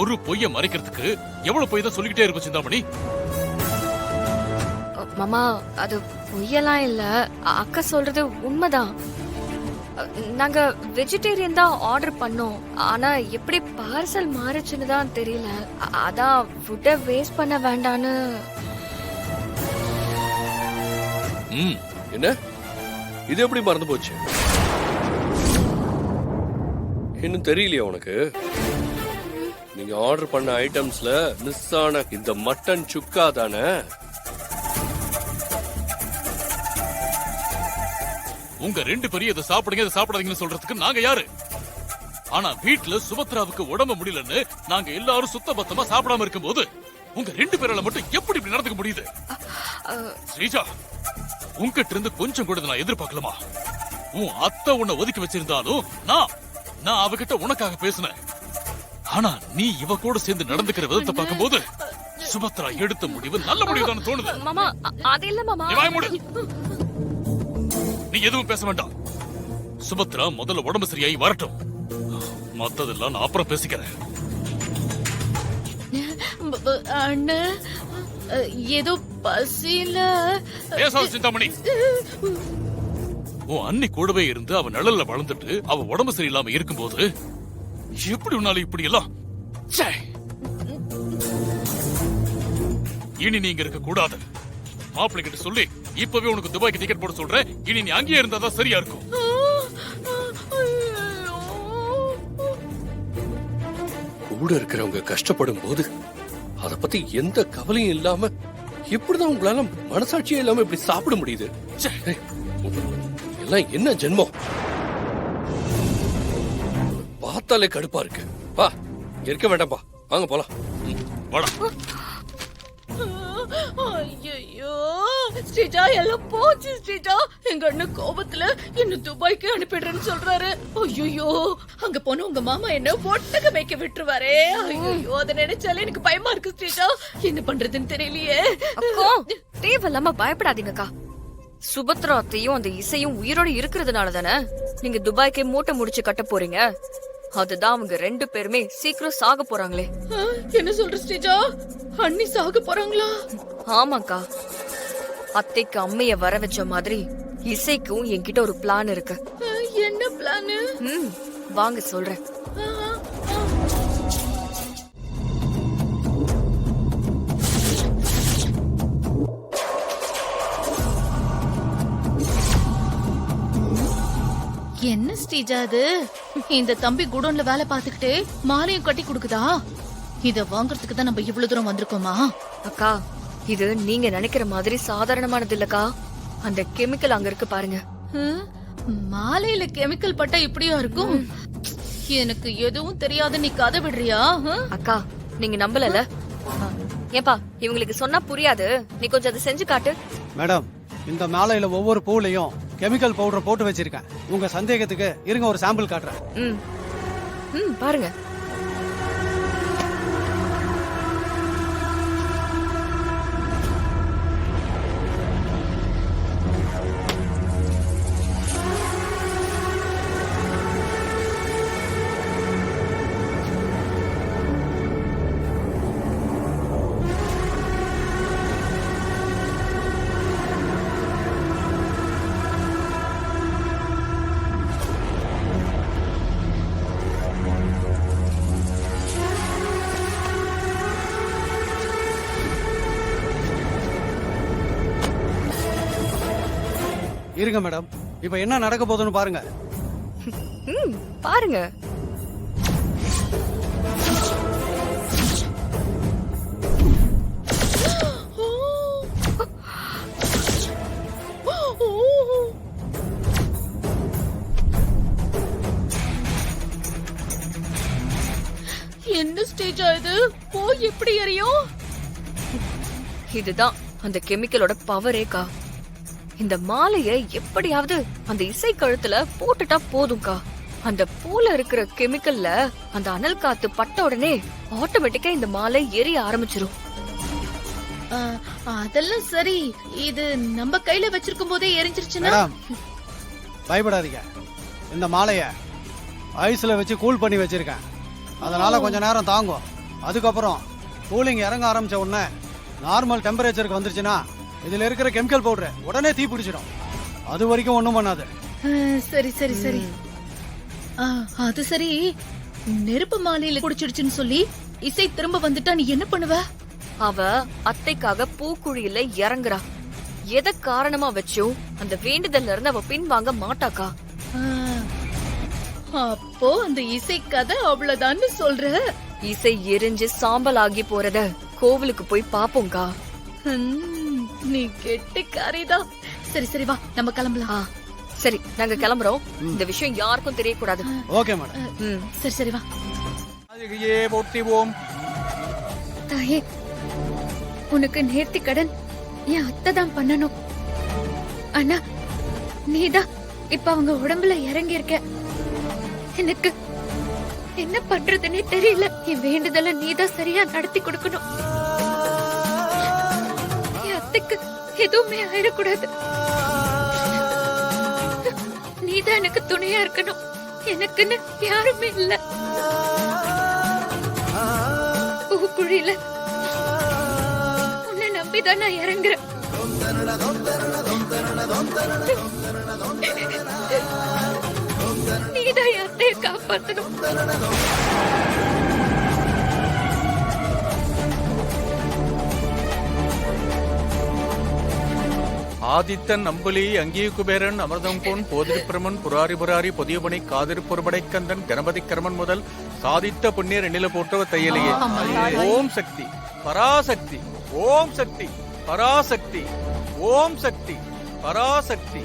ஒரு பொய்ய மறைக்கிறதுக்கு எவ்வளவு பொய் தான் சொல்லிக்கிட்டே இருப்ப சிந்தாமணி. மாமா அது பொய்யெல்லாம் இல்ல, அக்கா சொல்றது உண்மைதான். நாங்க வெஜிடேரியன் தான் ஆர்டர் பண்ணோம். ஆனா எப்படி பார்சல் மாறுச்சுன்னு தான் தெரியல. அதான் ஃபுட்டை வேஸ்ட் பண்ண வேண்டான்னு. என்ன இது எப்படி மறந்து போச்சு? இன்னும் தெரியலையா உனக்கு? நீங்க ஆர்டர் பண்ண ஐட்டம்ஸ்ல மிஸ் ஆன இந்த மட்டன் சுக்கா தானே? உங்க 2 பேரும் இதை சாப்பிடுங்க இதை சாப்பிடாதீங்கன்னு சொல்றதுக்கு நாங்க யாரு? ஆனா வீட்டுல சுபத்ராவுக்கு உடம்பு முடியலன்னு நாங்க எல்லாரும் சுத்த பத்தமா சாப்பிடாம இருக்கும் போது உங்க 2 பேரால மட்டும் எப்படி இப்படி நடந்துக்க முடியுது? ஸ்ரீஜா, உங்ககிட்ட இருந்து கொஞ்சம் கூட நான் எதிர்பார்க்கலாமா? உன் அத்தை உன்னை ஒதுக்கி வச்சிருந்தாலும் நான் அவகிட்ட உனக்காக பேசினேன். ஆனா நீ இவ கூட சேர்ந்து நடந்துக்கிற விதத்தை பார்க்கும்போது சுபத்ரா எடுத்த முடிவு நல்ல முடிவு தான் தோணுது. மாமா அது இல்ல மாமா. நீ எதுவும் பேச வேண்டாம். சுபத்ரா முதல்ல உடம்பு சரியாயி வரட்டும், மத்ததெல்லாம் நான் அப்புறம் பேசிக்கிறேன். அண்ணா ஏதோ பசியில. பேசாத சிந்தாமணி. உன் அண்ணி கூடவே இருந்து அவ நிழல்ல வளர்ந்துட்டு அவ உடம்பு சரியில்லாம இருக்கும்போது எப்படி உன்னால இப்படி எல்லாம்? இனி நீங்க இருக்க கூடாது. மாப்பிள்ளை கிட்ட சொல்லி இப்பவே உனக்கு துபாய்க்கு டிக்கெட் போட சொல்றேன். இனி நீ அங்கேயே இருந்தாதான் சரியா இருக்கும். கூட இருக்கிறவங்க கஷ்டப்படும் போது அத பத்தி எந்த கவலையும் இல்லாம எப்படிதான் உங்களால மனசாட்சியே இல்லாம இப்படி சாப்பிட முடியுது? எல்லாம் என்ன ஜென்மம்? பார்த்தாலே கடுப்பா இருக்கு. வா, இருக்க வேண்டாம்பா, வாங்க போலாம். வாடா. ஐயோ ஸ்ரீஜா, எல்லாம் போச்சு ஸ்ரீஜா. எங்க அண்ணன் கோபத்துல என்ன துபாய்க்கு அனுப்பிடுறேன்னு சொல்றாரு. ஐயோ அங்க போன உங்க மாமா என்ன ஒட்டக வைக்க விட்டுருவாரே. ஐயோ அதை நினைச்சாலே எனக்கு பயமா இருக்கு ஸ்ரீஜா. என்ன பண்றதுன்னு தெரியலையே. அக்கா தேவையில்லாம பயப்படாதீங்கக்கா. சுபத்ரா அத்தையும் அந்த இசையும் உயிரோட இருக்கிறதுனால தானே நீங்க துபாய்க்கு மூட்டை முடிச்சு கட்ட போறீங்க. அதுதான் அவங்க 2 பேருமே சீக்கிரம் சாக போறாங்களே. என்ன சொல்ற ஸ்ரீஜா? அண்ணி சாக போறாங்களா? ஆமாக்கா, அத்தைக்கு அம்மைய வர வச்ச மாதிரி இசைக்கும் என்கிட்ட ஒரு பிளான் இருக்கு. என்ன பிளான்? வாங்க சொல்றேன். என்ன ஸ்ரீஜா அது? இந்த தம்பி குடோன்ல வேலை பார்த்துக்கிட்டே மாலையும் கட்டி கொடுக்குதா? இத வாங்குறதுக்கு தான் நம்ம இவ்வளவு தூரம் வந்திருக்கோமா? அக்கா இது நீங்க நினைக்கிற மாதிரி சாதாரணமானது இல்லக்கா. அந்த கெமிக்கல் அங்க இருக்கு பாருங்க. மாலையில கெமிக்கல் பட்டா இப்படியா இருக்கும்? எனக்கு எதுவும் தெரியாது, நீ கதை விடுறியா? அக்கா நீங்க நம்பலல? ஏப்பா இவங்களுக்கு சொன்னா புரியாது, நீ கொஞ்சம் அதை செஞ்சு காட்டு. மேடம், இந்த மாலையில ஒவ்வொரு பூலையும் கெமிக்கல் பவுடர் போட்டு வச்சிருக்கேன். உங்க சந்தேகத்துக்கு இருங்க ஒரு சாம்பிள் காட்டுறேன். பாருங்க. இருங்க மேடம், இப்ப என்ன நடக்க போகுதுன்னு பாருங்க. பாருங்க. என்ன ஸ்டேஜா இது? போய் எப்படி எரியும்? இதுதான் அந்த கெமிக்கலோட பவரேக்கா. இந்த மாலைய எப்படியாவது அந்த இசை கழுத்துல போட்டுட்டா போதும்க்கா. அந்த பூல இருக்கிற கெமிக்கல்ல அந்த அனல் காத்து பட்ட உடனே ஆட்டோமேட்டிக்கா இந்த மாலை எரிய ஆரம்பிச்சிரும். அதெல்லாம் சரி, இது நம்ம கையில வச்சிருக்கும் போதே எரிஞ்சிருச்சுன்னா? பயப்படாதீங்க, இந்த மாலைய ஐஸ்ல வச்சு கூல் பண்ணி வச்சிருக்கேன். அதனால கொஞ்ச நேரம் தாங்கும். அதுக்கப்புறம் கூலிங் இறங்க ஆரம்பிச்ச உடனே நார்மல் டெம்பரேச்சருக்கு வந்துருச்சுன்னா இதுல இருக்கிற கெமிக்கல் பவுடர் உடனே தீ பிடிச்சிடும். அது வரைக்கும் ஒண்ணும் பண்ணாது. சரி சரி சரி. அது சரி, நெருப்பு மாலையில குடிச்சிடுச்சுன்னு சொல்லி இசை திரும்ப வந்துட்டா நீ என்ன பண்ணுவ? அவ அத்தைக்காக பூக்குழியில இறங்குறா. எதை காரணமா வச்சும் அந்த வேண்டுதல்ல இருந்து அவ பின்வாங்க மாட்டாக்கா. ஆ, அப்போ அந்த இசை கதை அவ்வளவுதான்னு சொல்ற? இசை எரிஞ்சு சாம்பல் ஆகி போறத கோவிலுக்கு போய் பாப்போம்க்கா. நீ கெட்டிக்காரிதான். சரி சரி வா, நம்ம கிளம்பலாம். சரி, நாங்க கிளம்புறோம். இந்த விஷயம் யாருக்கும் தெரியக்கூடாது. Okay madam. சரி சரி வா. போற்றிவோம். தாயே, உனக்கு நேர்த்தி கடன் என் அத்தை தான் பண்ணணும். ஆனா நீதான் இப்ப அவங்க உடம்புல இறங்கி இருக்க. எனக்கு என்ன பண்றதுன்னே தெரியல. என் வேண்டுதல நீதான் சரியா நடத்தி கொடுக்கணும். என் அத்தைக்கு எதுவுமே ஆயிடக்கூடாது. நீதான் எனக்கு துணையா இருக்கணும். எனக்குன்னு யாருமே இல்ல. பூக்குழியில உன்னை நம்பிதான் நான் இறங்குறேன். நீதான் என் அத்தையை காப்பாத்தணும். ஆதித்தன் அம்புலி அங்கீ குபேரன் அமிர்தம் பொன் போதிருப்பிரமன் புராரி புராரி புதியபணி காதிருப்புறபடை கந்தன் கணபதி கர்மன் முதல் சாதித்த புண்ணியர் எண்ணில போற்றவ தையலையே. ஓம் சக்தி பராசக்தி, ஓம் சக்தி பராசக்தி, ஓம் சக்தி பராசக்தி.